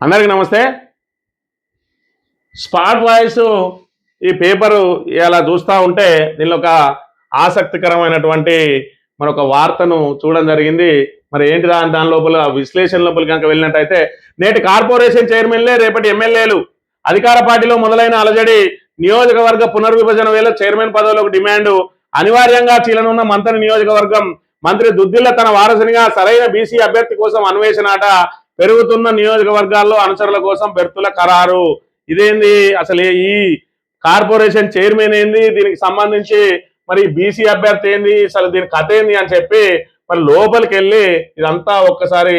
అందరికీ నమస్తే. Spot voice ఈ పేపరు ఇలా చూస్తూ ఉంటే దీనిలో ఒక ఆసక్తికరమైనటువంటి మరొక వార్తను చూడడం జరిగింది. మరి ఏంటి దాని లోపల విశ్లేషణ లోపల కనుక వెళ్ళినట్టయితే, నేటి కార్పొరేషన్ చైర్మన్లే రేపటి ఎమ్మెల్యేలు. అధికార పార్టీలో మొదలైన అలజడి. నియోజకవర్గ పునర్విభజన వేళ చైర్మన్ పదవులకు డిమాండ్. అనివార్యంగా చీలనున్న మంత్రి నియోజకవర్గం. మంత్రి దుద్దిల్ల తన వారసునిగా సరైన బీసీ అభ్యర్థి కోసం అన్వేషణాట. పెరుగుతున్న నియోజకవర్గాల్లో అనుచరుల కోసం బెర్తుల ఖరారు. ఇదేంది అసలు? ఈ కార్పొరేషన్ చైర్మన్ ఏంది, దీనికి సంబంధించి మరి బీసీ అభ్యర్థి ఏంది, అసలు దీని కథ ఏంది అని చెప్పి మరి లోపలికి వెళ్ళి ఇదంతా ఒక్కసారి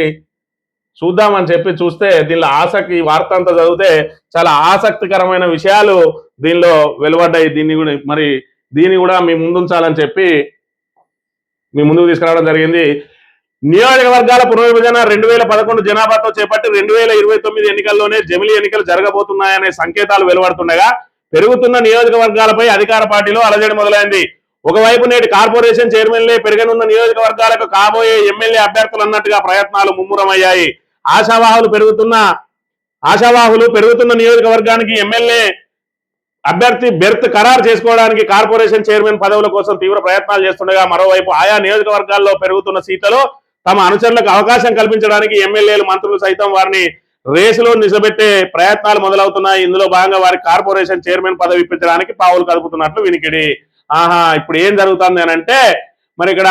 చూద్దామని చెప్పి చూస్తే దీనిలో ఆసక్తి, ఈ వార్త అంతా చదివితే చాలా ఆసక్తికరమైన విషయాలు దీనిలో వెలువడ్డాయి. దీన్ని కూడా మీ ముందుంచాలని చెప్పి మీ ముందుకు తీసుకురావడం జరిగింది. నియోజకవర్గాల పునర్విభజన 2011 జనాభాతో చేపట్టి 2029 ఎన్నికల్లోనే జమిలీ ఎన్నికలు జరగబోతున్నాయనే సంకేతాలు వెలువడుతుండగా పెరుగుతున్న నియోజకవర్గాలపై అధికార పార్టీలో అలజడి మొదలైంది. ఒకవైపు నేటి కార్పొరేషన్ చైర్మన్లే పెరగనున్న నియోజకవర్గాలకు కాబోయే ఎమ్మెల్యే అభ్యర్థులు అన్నట్టుగా ప్రయత్నాలు ముమ్మరమయ్యాయి. ఆశావాహులు పెరుగుతున్న నియోజకవర్గానికి ఎమ్మెల్యే అభ్యర్థి బెర్త్ ఖరారు చేసుకోవడానికి కార్పొరేషన్ చైర్మన్ పదవుల కోసం తీవ్ర ప్రయత్నాలు చేస్తుండగా మరోవైపు ఆయా నియోజకవర్గాల్లో పెరుగుతున్న సీట్లలో తమ అనుచరులకు అవకాశం కల్పించడానికి ఎమ్మెల్యేలు, మంత్రులు సైతం వారిని రేసులో నిలబెట్టే ప్రయత్నాలు మొదలవుతున్నాయి. ఇందులో భాగంగా వారికి కార్పొరేషన్ చైర్మన్ పదవి ఇప్పించడానికి పావులు కదుపుతున్నట్లు వినికిడి. ఇప్పుడు ఏం జరుగుతుంది అని అంటే, మరి ఇక్కడ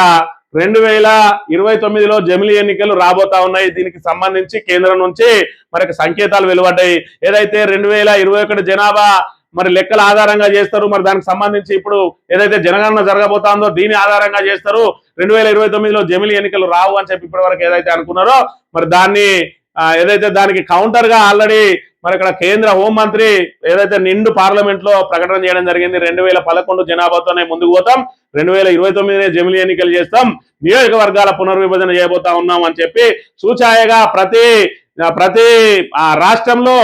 2029లో జమిలీ ఎన్నికలు రాబోతా ఉన్నాయి. దీనికి సంబంధించి కేంద్రం నుంచి మనకి సంకేతాలు వెలువడ్డాయి. ఏదైతే 2021 జనాభా మరి లెక్కల ఆధారంగా చేస్తారు, మరి దానికి సంబంధించి ఇప్పుడు ఏదైతే జనగణన జరగబోతుందో దీని ఆధారంగా చేస్తారు. 2029లో జమిలీ ఎన్నికలు రావు అని చెప్పి ఇప్పటి వరకు ఏదైతే అనుకున్నారో, మరి దానికి కౌంటర్ గా ఆల్రెడీ మరి ఇక్కడ కేంద్ర హోంమంత్రి ఏదైతే నిండు పార్లమెంట్ లో ప్రకటన చేయడం జరిగింది. 2011 జనాభాతోనే ముందుకు పోతాం, 2029 జమిలీ ఎన్నికలు చేస్తాం, నియోజకవర్గాల పునర్విభజన చేయబోతా ఉన్నాం అని చెప్పి సూచాయగా ప్రతి రాష్ట్రంలో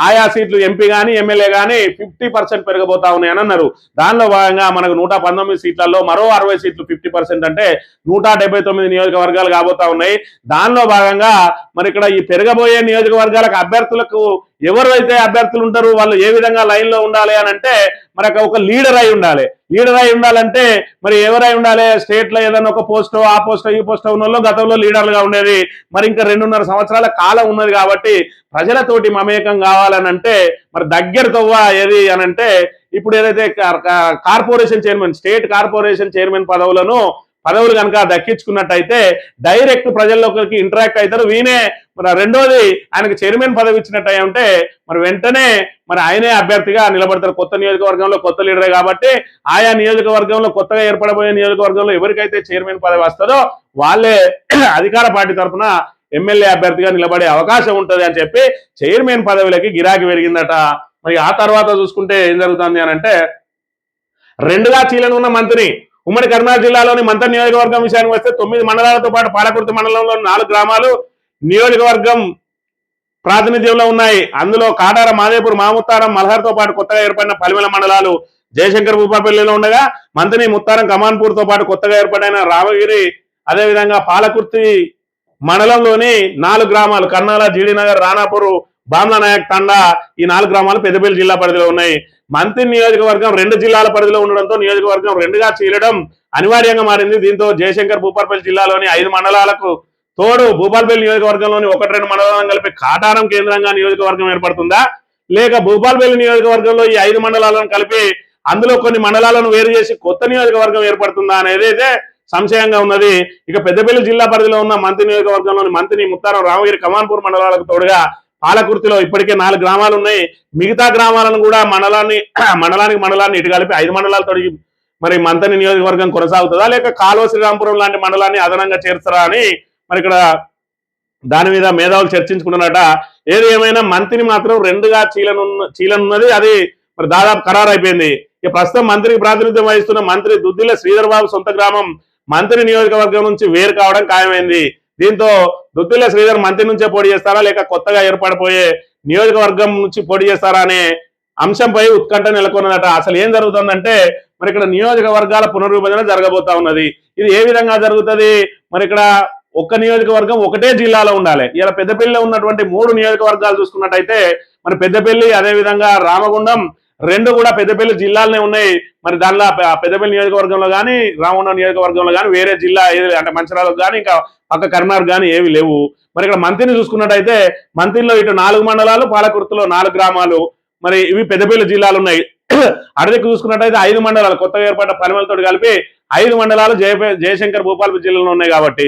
ఆయా సీట్లు ఎంపీ గానీ ఎమ్మెల్యే గానీ 50% పెరగబోతా ఉన్నాయని అన్నారు. దానిలో భాగంగా మనకు 119 సీట్లలో మరో 60 సీట్లు 50% అంటే 179 నియోజకవర్గాలు కాబోతా ఉన్నాయి. దానిలో భాగంగా మరి ఇక్కడ ఈ పెరగబోయే నియోజకవర్గాలకు అభ్యర్థులకు ఎవరైతే అభ్యర్థులు ఉంటారు వాళ్ళు ఏ విధంగా లైన్ లో ఉండాలి అని అంటే, మరి ఒక లీడర్ అయి ఉండాలి. ఉండాలంటే మరి ఎవరై ఉండాలి? స్టేట్ లో ఏదైనా ఒక పోస్టో, ఆ పోస్టో, ఈ పోస్టో ఉన్న వాళ్ళు గతంలో లీడర్లుగా ఉండేది. మరి ఇంకా 2.5 సంవత్సరాల కాలం ఉన్నది కాబట్టి ప్రజలతోటి మమేకం కావాలని అంటే మరి దగ్గర తవ్వ ఏది అని అంటే, ఇప్పుడు ఏదైతే corporation chairman, state corporation chairman పదవులు కనుక దక్కించుకున్నట్టయితే డైరెక్ట్ ప్రజల్లోకి ఇంటరాక్ట్ అవుతారు. మరి రెండోది ఆయనకు చైర్మన్ పదవి ఇచ్చినట్టు ఉంటే మరి వెంటనే మరి ఆయనే అభ్యర్థిగా నిలబడతారు. కొత్త నియోజకవర్గంలో కొత్త లీడరే కాబట్టి ఆయా నియోజకవర్గంలో కొత్తగా ఏర్పడబోయే నియోజకవర్గంలో ఎవరికైతే చైర్మన్ పదవి వస్తుందో వాళ్ళే అధికార పార్టీ తరఫున ఎమ్మెల్యే అభ్యర్థిగా నిలబడే అవకాశం ఉంటుంది అని చెప్పి చైర్మన్ పదవులకి గిరాకీ పెరిగిందట. మరి ఆ తర్వాత చూసుకుంటే ఏం జరుగుతుంది అని అంటే, 2గా చీలనున్న మంత్రి. ఉమ్మడి కర్నూలు జిల్లాలోని మంత్రి నియోజకవర్గం విషయానికి వస్తే 9 మండలాలతో పాటు పాలకుర్తి మండలంలోని 4 గ్రామాలు నియోజకవర్గం ప్రాతినిధ్యంలో ఉన్నాయి. అందులో కాటార, మాదేపూర్, మాముత్తారం, మల్హర్తో పాటు కొత్తగా ఏర్పడిన పలిమల మండలాలు. జయశంకర్ భూపాపల్లిలో ఉండగా మంత్రి ముత్తారం, కమాన్పూర్ తో పాటు కొత్తగా ఏర్పడిన రామగిరి, అదేవిధంగా పాలకుర్తి మండలంలోని 4 గ్రామాలు కర్నాల, జీడీనగర్, రాణాపూర్, బామ్లానాయక్ తండా, ఈ 4 గ్రామాలు పెద్దపల్లి జిల్లా పరిధిలో ఉన్నాయి. మంత్రి నియోజకవర్గం 2 జిల్లాల పరిధిలో ఉండడంతో నియోజకవర్గం 2గా చీలడం అనివార్యంగా మారింది. దీంతో జయశంకర్ భూపాలపల్లి జిల్లాలోని 5 మండలాలకు తోడు భూపాలపల్లి నియోజకవర్గంలోని 1-2 మండలాలను కలిపి కాటారం కేంద్రంగా నియోజకవర్గం ఏర్పడుతుందా, లేక భూపాలపల్లి నియోజకవర్గంలో ఈ 5 మండలాలను కలిపి అందులో కొన్ని మండలాలను వేరు చేసి కొత్త నియోజకవర్గం ఏర్పడుతుందా అనేది అయితే సంశయంగా ఉన్నది. ఇక పెద్దపల్లి జిల్లా పరిధిలో ఉన్న మంత్రి నియోజకవర్గంలోని మంత్రి ముత్తారం, రామగిరి, కమాన్పూర్ మండలాలకు తోడుగా పాలకుర్తిలో ఇప్పటికే 4 గ్రామాలు ఉన్నాయి. మిగతా గ్రామాలను కూడా మండలాన్ని ఇటు కలిపి 5 మండలాలతో మరి మంత్రి నియోజకవర్గం కొనసాగుతుందా, లేక కాలువ శ్రీరాంపురం లాంటి మండలాన్ని అదనంగా చేర్చరా అని మరి ఇక్కడ దాని మీద మేధావులు చర్చించుకున్నారట. ఏది ఏమైనా మంత్రిని మాత్రం 2గా చీలనున్నది అది మరి దాదాపు ఖరారు అయిపోయింది. ఇక ప్రస్తుతం మంత్రికి ప్రాతినిధ్యం వహిస్తున్న మంత్రి దుద్దిల్ల శ్రీధర్ బాబు సొంత గ్రామం మంత్రి నియోజకవర్గం నుంచి వేరు కావడం ఖాయమైంది. దీంతో దుద్దిల్ల శ్రీధర్ మంత్రి నుంచే పోటీ చేస్తారా, లేక కొత్తగా ఏర్పడిపోయే నియోజకవర్గం నుంచి పోటీ చేస్తారా అనే అంశంపై ఉత్కంఠ నెలకొన్నదట. అసలు ఏం జరుగుతుందంటే, మరి ఇక్కడ నియోజకవర్గాల పునర్విభజన జరగబోతా ఉన్నది. ఇది ఏ విధంగా జరుగుతుంది, మరి ఇక్కడ ఒక్క నియోజకవర్గం ఒకటే జిల్లాలో ఉండాలి. ఇలా పెద్దపల్లిలో ఉన్నటువంటి 3 నియోజకవర్గాలు చూసుకున్నట్టయితే మరి పెద్దపల్లి, అదేవిధంగా రామగుండం రెండు కూడా పెద్దపల్లి జిల్లాలనే ఉన్నాయి. మరి దానిలో పెద్దపల్లి నియోజకవర్గంలో కానీ రామగుండం నియోజకవర్గంలో కానీ వేరే జిల్లా ఏది అంటే మంచిర్యాలకు కానీ ఇంకా పక్క కరీంనగర్ కానీ ఏవి లేవు. మరి ఇక్కడ మంత్రిని చూసుకున్నట్టయితే మంత్రిలో ఇటు 4 మండలాలు, పాలకుర్తిలో 4 గ్రామాలు, మరి ఇవి పెద్దపల్లి జిల్లాలు ఉన్నాయి. అడవికి చూసుకున్నట్టయితే 5 మండలాలు కొత్తగా ఏర్పడ్డ పనిమలతో కలిపి 5 మండలాలు జయశంకర్ భూపాలపల్లి జిల్లాలో ఉన్నాయి. కాబట్టి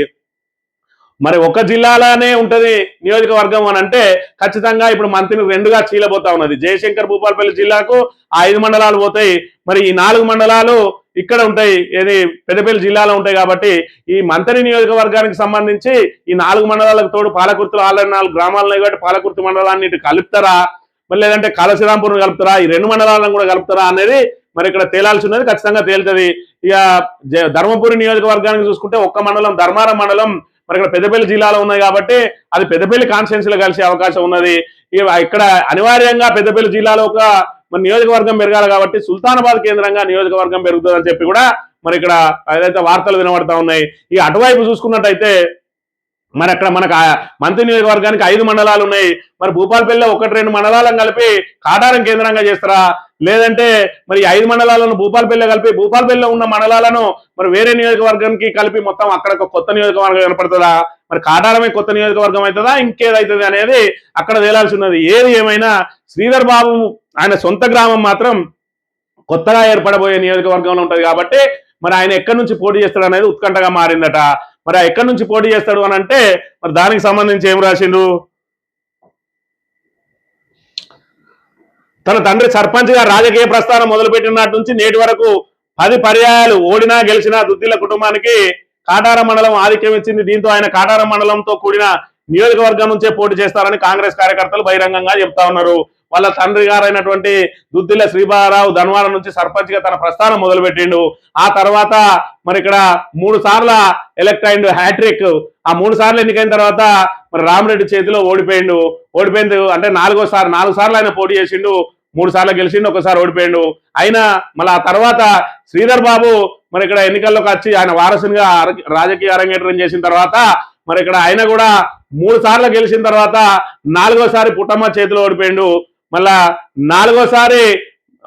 మరి ఒక జిల్లాలోనే ఉంటది నియోజకవర్గం అని అంటే ఖచ్చితంగా ఇప్పుడు మంత్రిని 2గా చీలబోతా ఉన్నది. జయశంకర్ భూపాలపల్లి జిల్లాకు 5 మండలాలు పోతాయి. మరి ఈ 4 మండలాలు ఇక్కడ ఉంటాయి, ఏది పెద్దపల్లి జిల్లాలో ఉంటాయి. కాబట్టి ఈ మంత్రి నియోజకవర్గానికి సంబంధించి ఈ 4 మండలాలకు తోడు పాలకుర్తిలో ఆల్రెడీ 4 గ్రామాలు ఉన్నాయి కాబట్టి పాలకుర్తి మండలాన్ని ఇటు కలుపుతారా, మరి లేదంటే కాళశ్రీరాంపూర్ను కలుపుతారా, ఈ 2 మండలాలను కూడా కలుపుతారా అనేది మరి ఇక్కడ తేలాల్సి ఉన్నది. ఖచ్చితంగా తేలుతుంది. ఇక ధర్మపురి నియోజకవర్గానికి చూసుకుంటే ఒక్క మండలం ధర్మారం మండలం మరి ఇక్కడ పెద్దపల్లి జిల్లాలో ఉన్నాయి కాబట్టి అది పెద్దపల్లి కాన్స్టిట్యున్సీలో కలిసే అవకాశం ఉన్నది. ఇక్కడ అనివార్యంగా పెద్దపల్లి జిల్లాలో ఒక మరి నియోజకవర్గం పెరగాలి కాబట్టి సుల్తానాబాద్ కేంద్రంగా నియోజకవర్గం పెరుగుతుందని చెప్పి కూడా మరి ఇక్కడ ఏదైతే వార్తలు వినబడతా ఉన్నాయి. ఈ అటువైపు చూసుకున్నట్టయితే మరి అక్కడ మనకు మంత్రి నియోజకవర్గానికి 5 మండలాలు ఉన్నాయి. మరి భూపాలపల్లిలో 1-2 మండలాలను కలిపి కాటారం కేంద్రంగా చేస్తారా, లేదంటే మరి 5 మండలాలను భూపాలపల్లిలో కలిపి భూపాలపల్లిలో ఉన్న మండలాలను మరి వేరే నియోజకవర్గానికి కలిపి మొత్తం అక్కడ ఒక కొత్త నియోజకవర్గం ఏర్పడుతుందా, మరి కాటారమే కొత్త నియోజకవర్గం అవుతుందా, ఇంకేదైతుంది అనేది అక్కడ తేలాల్సి ఉన్నది. ఏది ఏమైనా శ్రీధర్ బాబు ఆయన సొంత గ్రామం మాత్రం కొత్తగా ఏర్పడబోయే నియోజకవర్గంలో ఉంటది కాబట్టి మరి ఆయన ఎక్కడి నుంచి పోటీ చేస్తాడు అనేది ఉత్కంఠగా మారిందట. మరి ఎక్కడి నుంచి పోటీ చేస్తాడు అని అంటే మరి దానికి సంబంధించి ఏం రాసిండు, తన తండ్రి సర్పంచ్ గా రాజకీయ ప్రస్థానం మొదలుపెట్టినట్టు నుంచి నేటి వరకు 10 పర్యాయాలు ఓడినా గెలిచినా దుద్దిల కుటుంబానికి కాటారం మండలం ఆధిక్యం ఇచ్చింది. దీంతో ఆయన కాటారం మండలంతో కూడిన నియోజకవర్గం నుంచే పోటీ చేస్తారని కాంగ్రెస్ కార్యకర్తలు బహిరంగంగా చెప్తా ఉన్నారు. వాళ్ళ తండ్రి గారైనటువంటి దుద్దిల శ్రీబారావు ధన్వారం నుంచి సర్పంచ్ గా తన ప్రస్థానం మొదలుపెట్టిండు. ఆ తర్వాత మరి ఇక్కడ 3 సార్లు ఎలక్ట్ అయిండు, హ్యాట్రిక్. ఆ 3 సార్లు ఎన్నికైన తర్వాత మరి రామరెడ్డి చేతిలో ఓడిపోయింది అంటే 4 సార్లు ఆయన పోటీ చేసిండు. 3 సార్లు గెలిచిండు, 1 సారి ఓడిపోయిండు. అయినా మళ్ళీ ఆ తర్వాత శ్రీధర్ బాబు మరి ఇక్కడ ఎన్నికల్లోకి వచ్చి ఆయన వారసునిగా రాజకీయ అరంగేట్రం చేసిన తర్వాత మరి ఇక్కడ ఆయన కూడా 3 సార్లు గెలిచిన తర్వాత 4వ సారి పుట్టమ్మ చేతిలో ఓడిపోయిండు. మళ్ళా 4వ సారి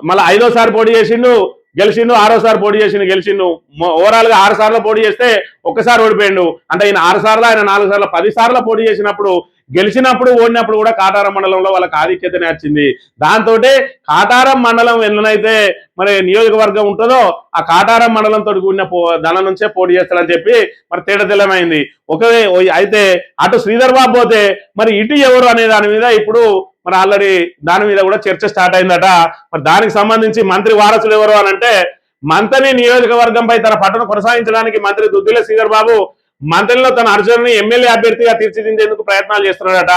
మళ్ళీ 5వ సారి పోటీ చేసిండు, గెలిచిండు. 6వ సారి పోటీ చేసిండు, గెలిచిండు. ఓవరాల్ గా 6 సార్లు పోటీ చేస్తే 1 సారి ఓడిపోయిండు. అంటే ఈయన 6 సార్లు, ఆయన 4 సార్లు, 10 సార్లు పోటీ చేసినప్పుడు గెలిచినప్పుడు ఓడినప్పుడు కూడా కాటారం మండలంలో వాళ్ళకి ఆధిక్యతనే వచ్చింది. దాంతో కాటారం మండలం ఎన్నైతే మరి నియోజకవర్గం ఉంటుందో ఆ కాటారం మండలంతో కూడిన ధన నుంచే పోటీ చేస్తాడని చెప్పి మరి తేటతెల్లమైంది. అయితే అటు శ్రీధర్ బాబు పోతే మరి ఇటు ఎవరు అనే దాని మీద ఇప్పుడు మరి ఆల్రెడీ దాని మీద కూడా చర్చ స్టార్ట్ అయిందట. మరి దానికి సంబంధించి మంత్రి వారసులు ఎవరు అని అంటే మంత్రి నియోజకవర్గంపై తన పట్టును కొనసాగించడానికి మంత్రి దుద్దిల శ్రీధర్ బాబు మంత్రిలో తన అర్జునుని ఎమ్మెల్యే అభ్యర్థిగా తీర్చిదిద్దేందుకు ప్రయత్నాలు చేస్తున్నాడట.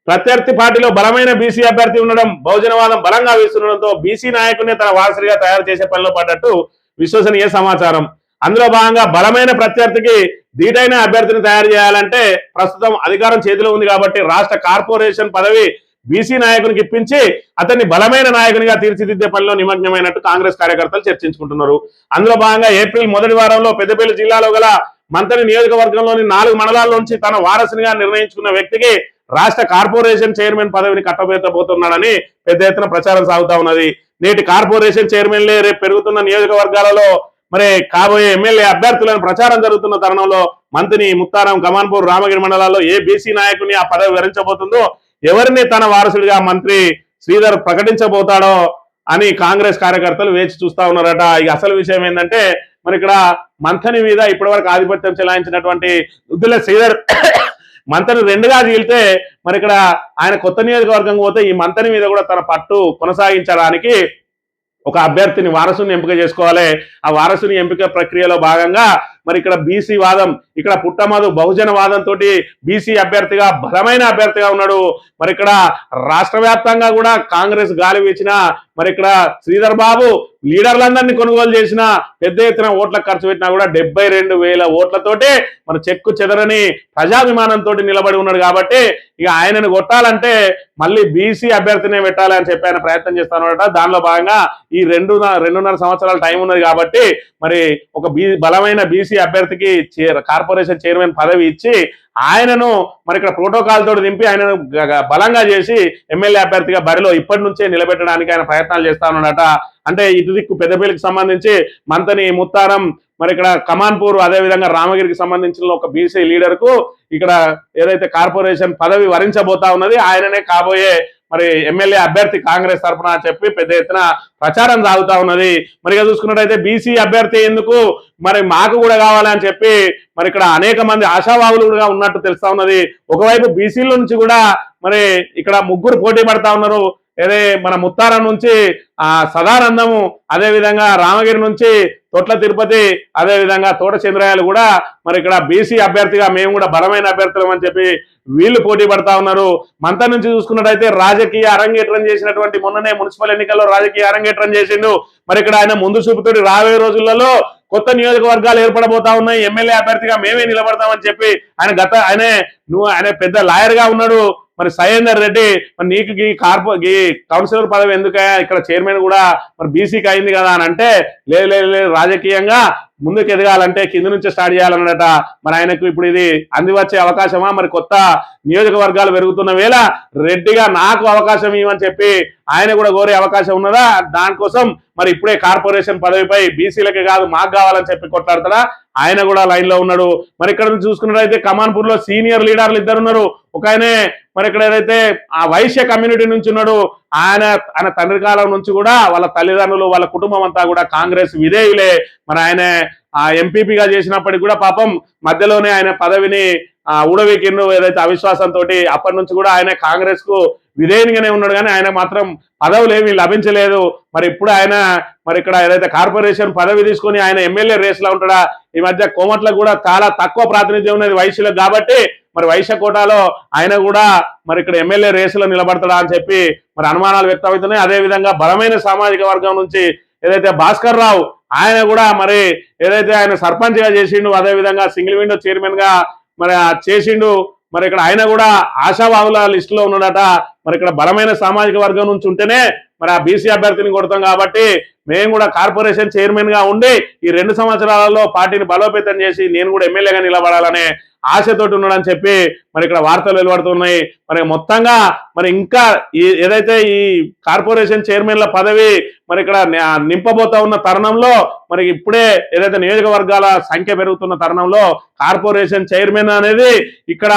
ప్రత్యర్థి పార్టీలో బలమైన బీసీ అభ్యర్థి ఉండడం, బహుజనవాదం బలంగా వీస్తుండడంతో బీసీ నాయకుడిని తన వారసుడిగా తయారు చేసే పనిలో పడ్డట్టు విశ్వసనీయ సమాచారం. అందులో భాగంగా బలమైన ప్రత్యర్థికి ధీటైన అభ్యర్థిని తయారు చేయాలంటే ప్రస్తుతం అధికారం చేతిలో ఉంది కాబట్టి రాష్ట్ర కార్పొరేషన్ పదవి బీసీ నాయకునికి ఇప్పించి అతన్ని బలమైన నాయకునిగా తీర్చిదిద్దే పనిలో నిమగ్నమైనట్టు కాంగ్రెస్ కార్యకర్తలు చర్చించుకుంటున్నారు. అందులో భాగంగా ఏప్రిల్ మొదటి వారంలో పెద్దపల్లి జిల్లాలో గల మంత్రి నియోజకవర్గంలోని 4 మండలాల నుంచి తన వారసునిగా నిర్ణయించుకున్న వ్యక్తికి రాష్ట్ర కార్పొరేషన్ చైర్మన్ పదవిని కట్టబెట్టబోతున్నాడని పెద్ద ఎత్తున ప్రచారం సాగుతా ఉన్నది. నేటి కార్పొరేషన్ చైర్మన్లే రేపు పెరుగుతున్న నియోజకవర్గాలలో మరి కాబోయే ఎమ్మెల్యే అభ్యర్థులను ప్రచారం జరుగుతున్న తరుణంలో మంత్రి ముత్తారం, కమాన్పూర్, రామగిరి మండలాల్లో ఏ బీసీ నాయకుని ఆ పదవి వివరించబోతుందో, ఎవరిని తన వారసుడిగా మంత్రి శ్రీధర్ ప్రకటించబోతాడో అని కాంగ్రెస్ కార్యకర్తలు వేచి చూస్తా ఉన్నారట. ఇక అసలు విషయం ఏంటంటే మరి ఇక్కడ మంత్రి మీద ఇప్పటివరకు ఆధిపత్యం చెలాయించినటువంటి దుద్దిల శ్రీధర్ మంత్రిని 2గా చీలితే మరి ఇక్కడ ఆయన కొత్త నియోజకవర్గం పోతే ఈ మంత్రి మీద కూడా తన పట్టు కొనసాగించడానికి ఒక అభ్యర్థిని వారసుని ఎంపిక చేసుకోవాలి. ఆ వారసుని ఎంపిక ప్రక్రియలో భాగంగా మరి ఇక్కడ బీసీ వాదం, ఇక్కడ పుట్టమధు బహుజన వాదంతో బీసీ అభ్యర్థిగా బలమైన అభ్యర్థిగా ఉన్నాడు. మరి ఇక్కడ రాష్ట్ర వ్యాప్తంగా కూడా కాంగ్రెస్ గాలి వీచిన మరి ఇక్కడ శ్రీధర్ బాబు లీడర్లందరినీ కొనుగోలు చేసిన పెద్ద ఎత్తున ఓట్లకు ఖర్చు పెట్టినా కూడా 72,000 ఓట్లతోటే మన చెక్కు చెదరని ప్రజాభిమానంతో నిలబడి ఉన్నాడు కాబట్టి ఇక ఆయనను కొట్టాలంటే మళ్ళీ బీసీ అభ్యర్థినే పెట్టాలి అని చెప్పి ఆయన ప్రయత్నం చేస్తానట. దానిలో భాగంగా ఈ 2.5 సంవత్సరాల టైం ఉన్నది కాబట్టి మరి ఒక బలమైన బీసీ అభ్యర్థికి కార్పొరేషన్ చైర్మన్ పదవి ఇచ్చి ఆయనను మరి ఇక్కడ ప్రోటోకాల్ తోటి దింపి ఆయనను బలంగా చేసి ఎమ్మెల్యే అభ్యర్థిగా బరిలో ఇప్పటి నుంచే నిలబెట్టడానికి ఆయన ప్రయత్నాలు చేస్తా ఉన్నాడట. అంటే ఇటు దిక్కు పెద్దపల్లికి సంబంధించి మంతని ముత్తారం మరి ఇక్కడ కమాన్పూర్ అదేవిధంగా రామగిరికి సంబంధించిన ఒక బీసీ లీడర్ కు ఇక్కడ ఏదైతే కార్పొరేషన్ పదవి వరించబోతా ఉన్నది ఆయననే కాబోయే మరి ఎమ్మెల్యే అభ్యర్థి కాంగ్రెస్ తరఫున చెప్పి పెద్ద ఎత్తున ప్రచారం సాగుతా ఉన్నది. మరి చూసుకున్నట్టయితే బీసీ అభ్యర్థి ఎందుకు మరి మాకు కూడా కావాలని చెప్పి మరి ఇక్కడ అనేక మంది ఆశావాహులు కూడా ఉన్నట్టు తెలుస్తా ఉన్నది. ఒకవైపు బీసీల నుంచి కూడా మరి ఇక్కడ 3 పోటీ పడతా ఉన్నారు. ఏదే మన ముత్తారం నుంచి సదానందము, అదేవిధంగా రామగిరి నుంచి తొట్ల తిరుపతి, అదేవిధంగా తోట చంద్రయాలు కూడా మరి ఇక్కడ బీసీ అభ్యర్థిగా మేము కూడా బలమైన అభ్యర్థులం అని చెప్పి వీళ్ళు పోటీ పడతా ఉన్నారు. మంత నుంచి చూసుకున్నట్టయితే రాజకీయ అరంగేట్రం చేసినటువంటి మొన్ననే మున్సిపల్ ఎన్నికల్లో రాజకీయ అరంగేట్రం చేసిండు. మరి ఇక్కడ ఆయన ముందు చూపుతోటి రాబోయే రోజులలో కొత్త నియోజకవర్గాలు ఏర్పడబోతా ఉన్నాయి, ఎమ్మెల్యే అభ్యర్థిగా మేమే నిలబడతామని చెప్పి ఆయన పెద్ద లాయర్ గా ఉన్నాడు. మరి సయేందర్ రెడ్డి మరి నీకు ఈ కౌన్సిలర్ పదవి ఎందుకయ్యా, ఇక్కడ చైర్మన్ కూడా మరి బీసీకి అయింది కదా అని అంటే లేదు రాజకీయంగా ముందుకు ఎదగాలంటే కింద నుంచి స్టార్ట్ చేయాలన్నట. మరి ఆయనకు ఇప్పుడు ఇది అందివచ్చే అవకాశమా? మరి కొత్త నియోజకవర్గాలు పెరుగుతున్న వేళ రెడ్డిగా నాకు అవకాశం ఇవ్వని చెప్పి ఆయన కూడా కోరే అవకాశం ఉన్నదా? దానికోసం మరి ఇప్పుడే కార్పొరేషన్ పదవిపై బీసీలకే కాదు మాకు కావాలని చెప్పి కొట్లాడతాడా? ఆయన కూడా లైన్ లో ఉన్నాడు. మరి ఇక్కడ నుంచి చూసుకున్నట్టయితే కమాన్పూర్ లో సీనియర్ లీడర్లు 2 ఉన్నారు. ఒక ఆయనే మరి ఇక్కడ ఏదైతే ఆ వైశ్య కమ్యూనిటీ నుంచి ఉన్నాడు, ఆయన తండ్రి కాలం నుంచి కూడా వాళ్ళ తల్లిదండ్రులు వాళ్ళ కుటుంబం అంతా కూడా కాంగ్రెస్ విధేయులే. మరి ఆయన ఎంపీపీగా చేసినప్పటికీ కూడా పాపం మధ్యలోనే ఆయన పదవిని ఊడవీకిండు ఏదైతే అవిశ్వాసంతో. అప్పటి నుంచి కూడా ఆయన కాంగ్రెస్ కు విధేయునిగానే ఉన్నాడు, కానీ ఆయన మాత్రం పదవులు ఏమీ లభించలేదు. మరి ఇప్పుడు ఆయన మరి ఇక్కడ ఏదైతే కార్పొరేషన్ పదవి తీసుకొని ఆయన ఎమ్మెల్యే రేస్లో ఉంటాడా? ఈ మధ్య కోమట్లకు కూడా చాలా తక్కువ ప్రాతినిధ్యం ఉన్నది వైశ్యులకు కాబట్టి మరి వైశ్య కోటాలో ఆయన కూడా మరి ఇక్కడ ఎమ్మెల్యే రేసులో నిలబడతాడా అని చెప్పి మరి అనుమానాలు వ్యక్తమవుతున్నాయి. అదేవిధంగా బలమైన సామాజిక వర్గం నుంచి ఏదైతే భాస్కర్ రావు ఆయన కూడా మరి ఏదైతే ఆయన సర్పంచ్ గా చేసిండు, అదేవిధంగా సింగిల్ విండో చైర్మన్ గా మరి చేసిండు. మరి ఇక్కడ ఆయన కూడా ఆశావాహుల లిస్టులో ఉన్నాడట. మరి ఇక్కడ బలమైన సామాజిక వర్గం నుంచి ఉంటేనే మరి ఆ బీసీ అభ్యర్థిని కొడతాం కాబట్టి మేము కూడా కార్పొరేషన్ చైర్మన్ గా ఉండి ఈ 2 సంవత్సరాలలో పార్టీని బలోపేతం చేసి నేను కూడా ఎమ్మెల్యేగా నిలబడాలనే ఆశతోటి ఉన్నాడని చెప్పి మరి ఇక్కడ వార్తలు వెలువడుతున్నాయి. మరి మొత్తంగా మరి ఇంకా ఏదైతే ఈ కార్పొరేషన్ చైర్మన్ల పదవి మరి ఇక్కడ నింపబోతా ఉన్న తరుణంలో మరి ఇప్పుడే ఏదైతే నియోజకవర్గాల సంఖ్య పెరుగుతున్న తరుణంలో కార్పొరేషన్ చైర్మన్ అనేది ఇక్కడ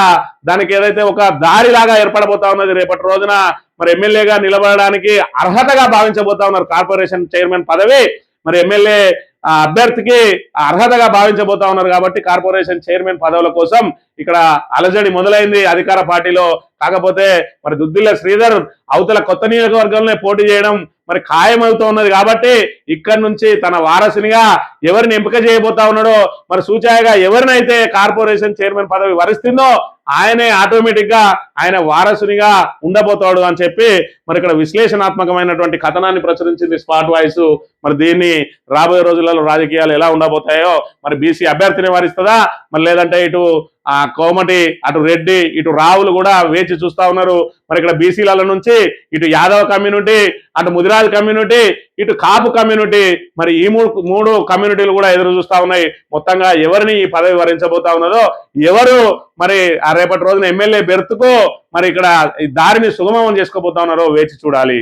దానికి ఏదైతే ఒక దారిలాగా ఏర్పడబోతా ఉన్నది. రేపటి రోజున మరి ఎమ్మెల్యేగా నిలబడడానికి అర్హతగా భావించబోతా ఉన్నారు కార్పొరేషన్ చైర్మన్ పదవి. మరి ఎమ్మెల్యే అభ్యర్థికి అర్హతగా భావించబోతా ఉన్నారు కాబట్టి కార్పొరేషన్ చైర్మన్ పదవుల కోసం ఇక్కడ అలజడి మొదలైంది అధికార పార్టీలో. కాకపోతే మరి దుద్దిల్ల శ్రీధర్ అవతల కొత్త నియోజకవర్గంలో పోటీ చేయడం మరి ఖాయమవుతూ ఉన్నది కాబట్టి ఇక్కడి నుంచి తన వారసునిగా ఎవరిని ఎంపిక చేయబోతా ఉన్నాడో మరి సూచాయగా ఎవరినైతే కార్పొరేషన్ చైర్మన్ పదవి వరిస్తుందో ఆయనే ఆటోమేటిక్ గా ఆయన వారసునిగా ఉండబోతాడు అని చెప్పి మరి ఇక్కడ విశ్లేషణాత్మకమైనటువంటి కథనాన్ని ప్రచురించింది స్పాట్ వాయిస్. మరి దీన్ని రాబోయే రోజులలో రాజకీయాలు ఎలా ఉండబోతాయో మరి బీసీ అభ్యర్థిని వరిస్తుందా మరి లేదంటే ఇటు కోమటి అటు రెడ్డి ఇటు రావులు కూడా వేచి చూస్తా ఉన్నారు. మరి ఇక్కడ బీసీల నుంచి ఇటు యాదవ కమ్యూనిటీ, అటు ముదిరాజ్ కమ్యూనిటీ, ఇటు కాపు కమ్యూనిటీ, మరి ఈ మూడు కమ్యూనిటీలు కూడా ఎదురు చూస్తా ఉన్నాయి. మొత్తంగా ఎవరిని ఈ పదవి వరించబోతా ఉన్నదో, ఎవరు మరి ఆ రేపటి రోజున ఎమ్మెల్యే బెర్త్కు మరి ఇక్కడ ఈ దారిని సుగమం చేసుకోబోతా ఉన్నారో వేచి చూడాలి.